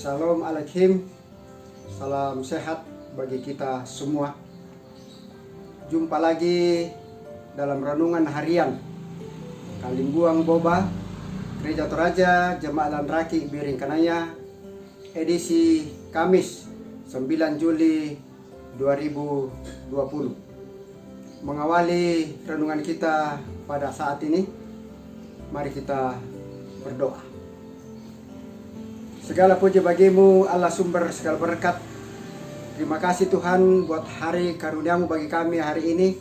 Shalom Alaikum, salam sehat bagi kita semua. Jumpa lagi dalam renungan harian Kalimbuang Boba Gereja Toraja Jemaat Lanraki Biring Kanaya, edisi Kamis 9 Juli 2020. Mengawali renungan kita pada saat ini, mari kita berdoa. Segala puji bagimu Allah sumber segala berkat. Terima kasih Tuhan buat hari karuniamu bagi kami hari ini.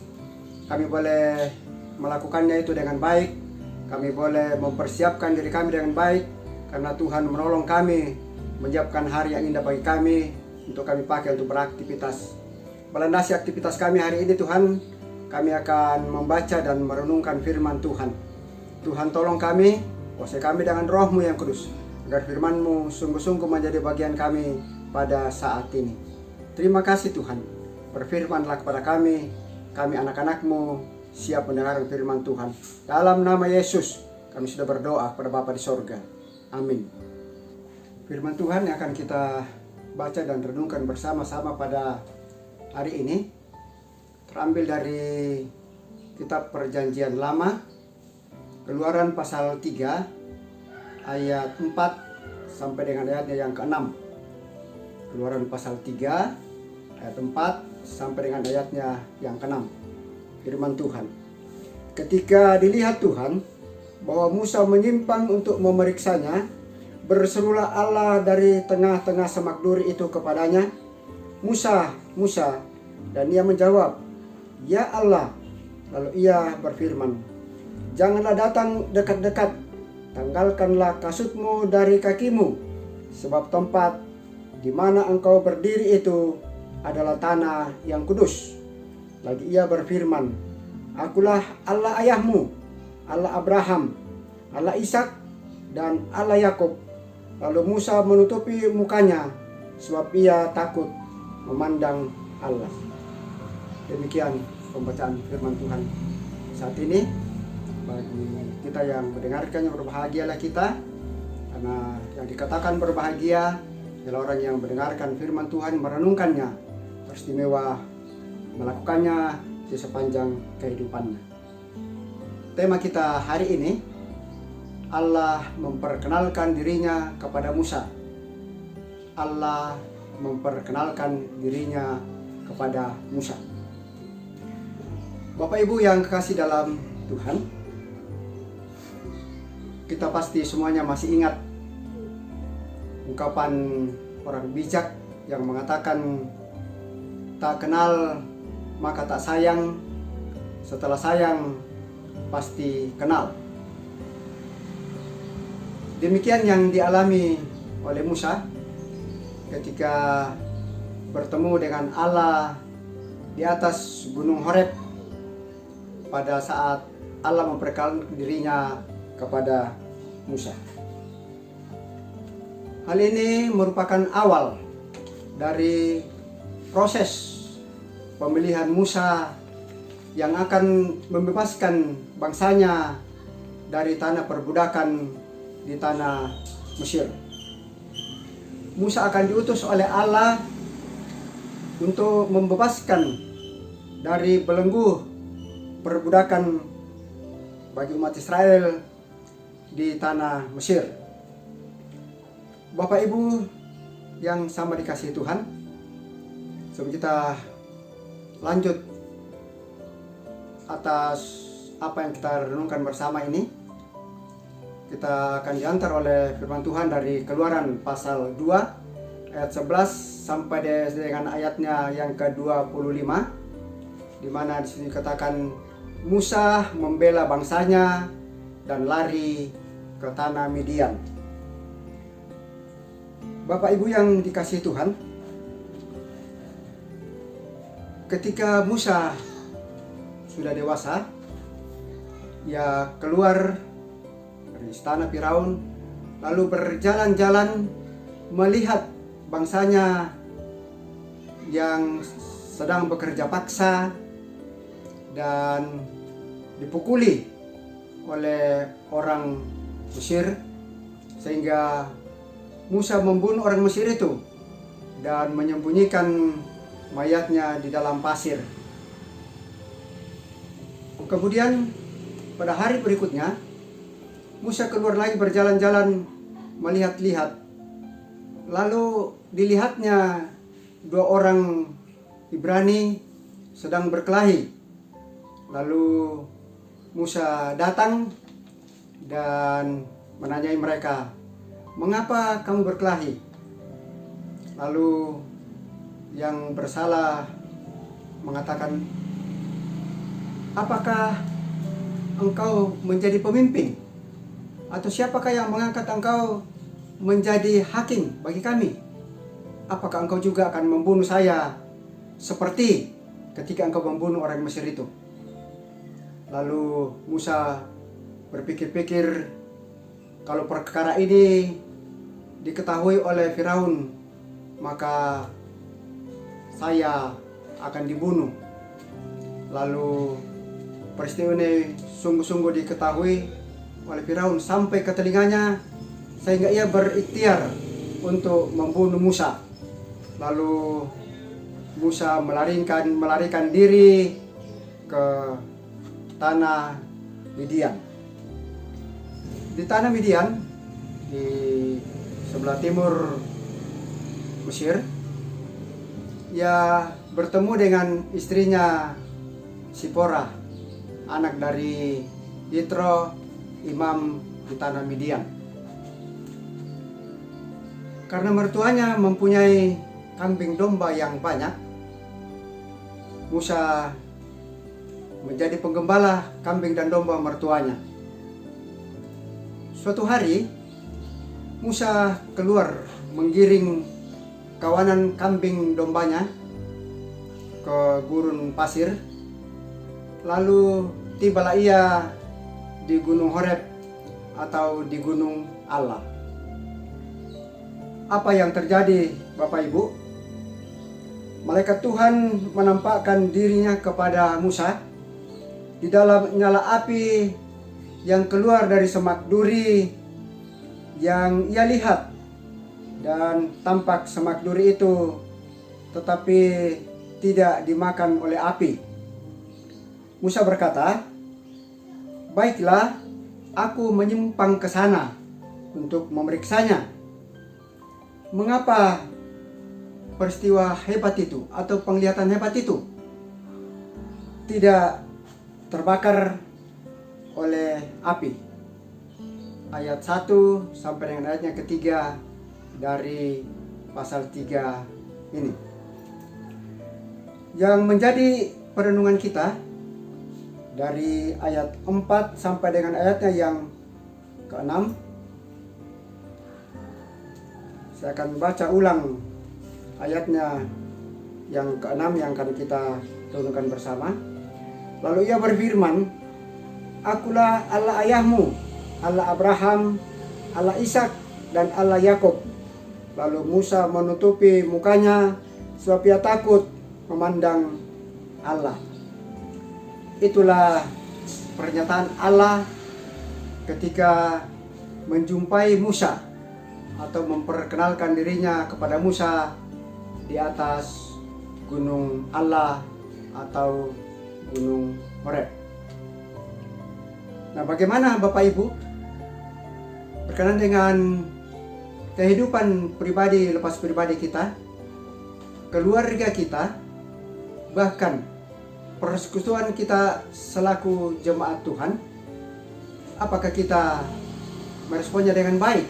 Kami boleh melakukannya itu dengan baik. Kami boleh mempersiapkan diri kami dengan baik, karena Tuhan menolong kami menyiapkan hari yang indah bagi kami untuk kami pakai untuk beraktivitas. Melandasi aktivitas kami hari ini Tuhan, kami akan membaca dan merenungkan firman Tuhan. Tuhan tolong kami, kuasai kami dengan roh-Mu yang kudus, agar firman-Mu sungguh-sungguh menjadi bagian kami pada saat ini. Terima kasih Tuhan, berfirman-Lah kepada kami anak-anak-Mu siap mendengar firman Tuhan. Dalam nama Yesus kami sudah berdoa kepada Bapa di sorga. Amin. Firman Tuhan yang akan kita baca dan renungkan bersama-sama pada hari ini terambil dari kitab Perjanjian Lama, Keluaran pasal 3 ayat 4 sampai dengan ayatnya yang ke-6. Keluaran pasal 3 ayat 4 sampai dengan ayatnya yang ke-6. Firman Tuhan. Ketika dilihat Tuhan bahwa Musa menyimpang untuk memeriksanya, berserulah Allah dari tengah-tengah semak duri itu kepadanya, "Musa, Musa." Dan ia menjawab, "Ya Allah." Lalu ia berfirman, "Janganlah datang dekat-dekat. Tanggalkanlah kasutmu dari kakimu, sebab tempat di mana engkau berdiri itu adalah tanah yang kudus." Lagi ia berfirman, "Akulah Allah ayahmu, Allah Abraham, Allah Ishak, dan Allah Yakub." Lalu Musa menutupi mukanya, sebab ia takut memandang Allah. Demikian pembacaan firman Tuhan saat ini. Bagi kita yang mendengarkannya, berbahagialah kita, karena yang dikatakan berbahagia adalah orang yang mendengarkan firman Tuhan, merenungkannya, beristimewa melakukannya di sepanjang kehidupannya. Tema kita hari ini, Allah memperkenalkan dirinya kepada Musa. Allah memperkenalkan dirinya kepada Musa. Bapak Ibu yang kekasih dalam Tuhan, kita pasti semuanya masih ingat ungkapan orang bijak yang mengatakan, "Tak kenal maka tak sayang, setelah sayang pasti kenal." Demikian yang dialami oleh Musa ketika bertemu dengan Allah di atas Gunung Horeb pada saat Allah memperkenalkan dirinya kepada Musa. Hal ini merupakan awal dari proses pemilihan Musa yang akan membebaskan bangsanya dari tanah perbudakan di tanah Mesir. Musa akan diutus oleh Allah untuk membebaskan dari belenggu perbudakan bagi umat Israel di tanah Mesir. Bapak Ibu yang sama dikasihi Tuhan, sebelum kita lanjut atas apa yang kita renungkan bersama ini, kita akan diantar oleh firman Tuhan dari Keluaran pasal 2 ayat 11 sampai dengan ayatnya yang ke-25, di mana di sini dikatakan Musa membela bangsanya dan lari ke tanah Midian. Bapak Ibu yang dikasihi Tuhan, ketika Musa sudah dewasa, ia keluar dari istana Firaun, lalu berjalan-jalan melihat bangsanya yang sedang bekerja paksa dan dipukuli oleh orang Mesir, sehingga Musa membunuh orang Mesir itu dan menyembunyikan mayatnya di dalam pasir. Kemudian pada hari berikutnya Musa keluar lagi berjalan-jalan melihat-lihat. Lalu dilihatnya dua orang Ibrani sedang berkelahi. Lalu Musa datang dan menanyai mereka, "Mengapa kamu berkelahi?" Lalu yang bersalah mengatakan, "Apakah engkau menjadi pemimpin? Atau siapakah yang mengangkat engkau menjadi hakim bagi kami? Apakah engkau juga akan membunuh saya seperti ketika engkau membunuh orang Mesir itu?" Lalu Musa berpikir-pikir, kalau perkara ini diketahui oleh Firaun, maka saya akan dibunuh. Lalu peristiwa ini sungguh-sungguh diketahui oleh Firaun sampai ke telinganya, sehingga ia berikhtiar untuk membunuh Musa. Lalu Musa melarikan diri ke tanah Midian. Di tanah Midian, di sebelah timur Mesir, ia bertemu dengan istrinya Sipora, anak dari Yitro, imam di tanah Midian. Karena mertuanya mempunyai kambing domba yang banyak, Musa menjadi penggembala kambing dan domba mertuanya. Suatu hari Musa keluar menggiring kawanan kambing dombanya ke gurun pasir. Lalu tibalah ia di Gunung Horeb atau di Gunung Allah. Apa yang terjadi, Bapak Ibu? Malaikat Tuhan menampakkan dirinya kepada Musa di dalam nyala api yang keluar dari semak duri yang ia lihat, dan tampak semak duri itu tetapi tidak dimakan oleh api. Musa berkata, "Baiklah, aku menyimpang ke sana untuk memeriksanya. Mengapa peristiwa hebat itu atau penglihatan hebat itu tidak terbakar oleh api?" Ayat 1 sampai dengan ayatnya ketiga dari pasal 3 ini. Yang menjadi perenungan kita dari ayat 4 sampai dengan ayatnya yang ke-6. Saya akan baca ulang ayatnya yang ke-6 yang akan kita renungkan bersama. Lalu ia berfirman, "Akulah Allah ayahmu, Allah Abraham, Allah Ishak, dan Allah Yakub." Lalu Musa menutupi mukanya sebab ia takut memandang Allah. Itulah pernyataan Allah ketika menjumpai Musa atau memperkenalkan dirinya kepada Musa di atas Gunung Allah atau Gunung Horeb. Nah, bagaimana Bapak Ibu berkenaan dengan kehidupan pribadi lepas pribadi kita, keluarga kita, bahkan persekutuan kita selaku jemaat Tuhan? Apakah kita meresponnya dengan baik?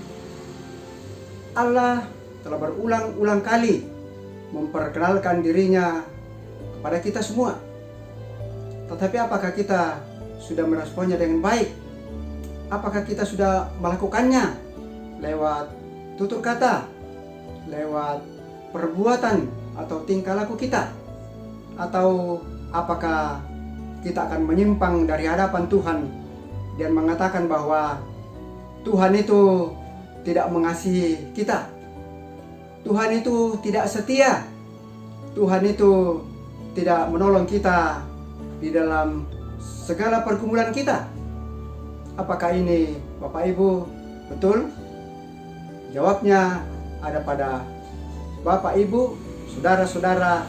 Allah telah berulang-ulang kali memperkenalkan dirinya kepada kita semua. Tetapi apakah kita sudah meresponnya dengan baik? Apakah kita sudah melakukannya lewat tutur kata, lewat perbuatan atau tingkah laku kita? Atau apakah kita akan menyimpang dari hadapan Tuhan dan mengatakan bahwa Tuhan itu tidak mengasihi kita, Tuhan itu tidak setia, Tuhan itu tidak menolong kita di dalam segala pergumulan kita? Apakah ini Bapak Ibu betul? Jawabnya ada pada Bapak, Ibu, saudara-saudara,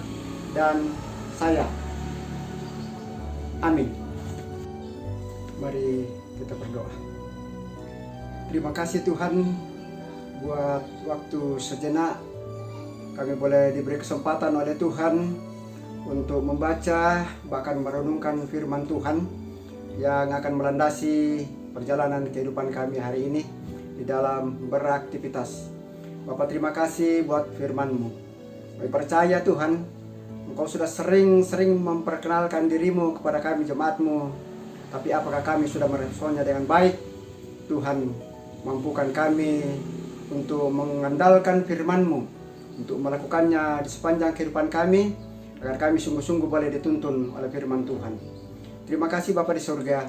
dan saya. Amin. Mari kita berdoa. Terima kasih Tuhan buat waktu sejenak kami boleh diberi kesempatan oleh Tuhan untuk membaca bahkan merenungkan firman Tuhan yang akan melandasi perjalanan kehidupan kami hari ini di dalam beraktivitas. Bapak, terima kasih buat firman-Mu. Kami percaya Tuhan, Engkau sudah sering-sering memperkenalkan diri-Mu kepada kami jemaat-Mu. Tapi apakah kami sudah meresponnya dengan baik? Tuhan, mampukan kami untuk mengandalkan firman-Mu, untuk melakukannya di sepanjang kehidupan kami, agar kami sungguh-sungguh boleh dituntun oleh firman Tuhan. Terima kasih Bapa di surga.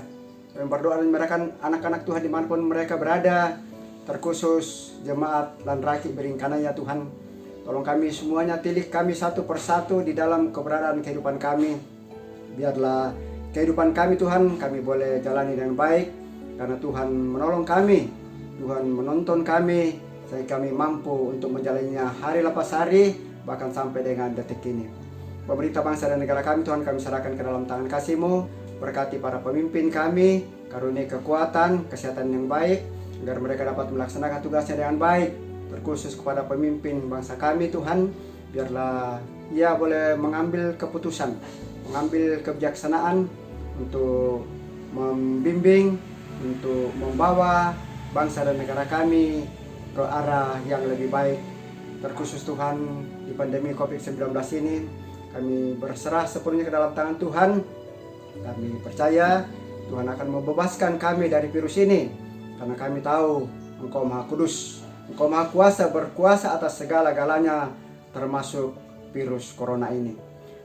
Kami berdoa dan menyerahkan anak-anak Tuhan dimanapun mereka berada, terkhusus jemaat Landraki Beringkanaya Tuhan. Tolong kami semuanya, pilih kami satu persatu di dalam keberadaan kehidupan kami. Biarlah kehidupan kami Tuhan, kami boleh jalani dengan baik, karena Tuhan menolong kami, Tuhan menonton kami, sehingga kami mampu untuk menjalaninya hari lepas hari, bahkan sampai dengan detik ini. Pemerintah bangsa dan negara kami Tuhan, kami serahkan ke dalam tangan kasih-Mu. Berkati para pemimpin kami, karunia kekuatan, kesehatan yang baik, agar mereka dapat melaksanakan tugasnya dengan baik. Terkhusus kepada pemimpin bangsa kami Tuhan, biarlah ia boleh mengambil keputusan, mengambil kebijaksanaan untuk membimbing, untuk membawa bangsa dan negara kami ke arah yang lebih baik. Terkhusus Tuhan, di pandemi COVID-19 ini, kami berserah sepenuhnya ke dalam tangan Tuhan. Kami percaya Tuhan akan membebaskan kami dari virus ini, karena kami tahu Engkau Maha Kudus, Engkau Maha Kuasa, berkuasa atas segala-galanya, termasuk virus corona ini.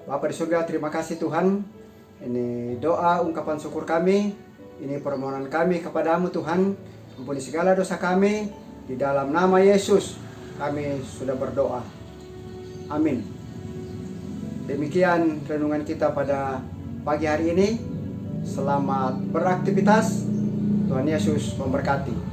Bapa di surga, terima kasih Tuhan. Ini doa ungkapan syukur kami, ini permohonan kami kepadamu Tuhan. Ampuni segala dosa kami, di dalam nama Yesus kami sudah berdoa. Amin. Demikian renungan kita pada pagi hari ini. Selamat beraktivitas. Tuhan Yesus memberkati.